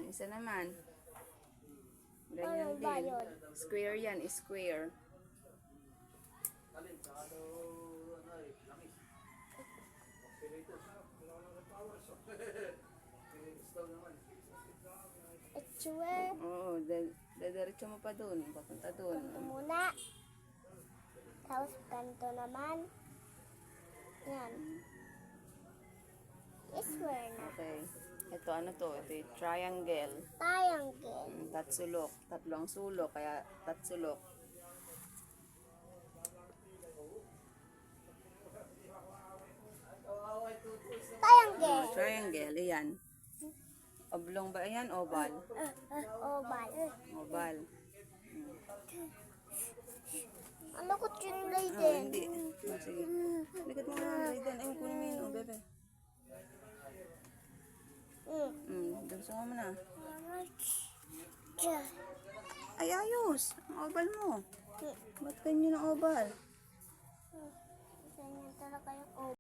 Isa naman. Ano Ganyan ba din. yun? Square yan, square. Itsue. Oo, dadiretso mo pa dun. Papunta dun. Ganito muna. Tapos ganito naman. Yan. Square na. Okay. Ito, ano to? Ito yung triangle. Triangle. Tatsulok. Tatlong sulok, kaya tatsulok. Triangle. Triangle, ayan. Oblong ba? Ayan, oval. Oval. Oval. Ano ko yung Ah, Raiden? hindi. Ah, sige. Likat mo nga, Raiden. Ayun, kunin mo yun, oh, bebe. Gusto mo na. Ay, ayos. Ang oval mo. Ba't ganyan ang oval? Ganyan talaga yung oval.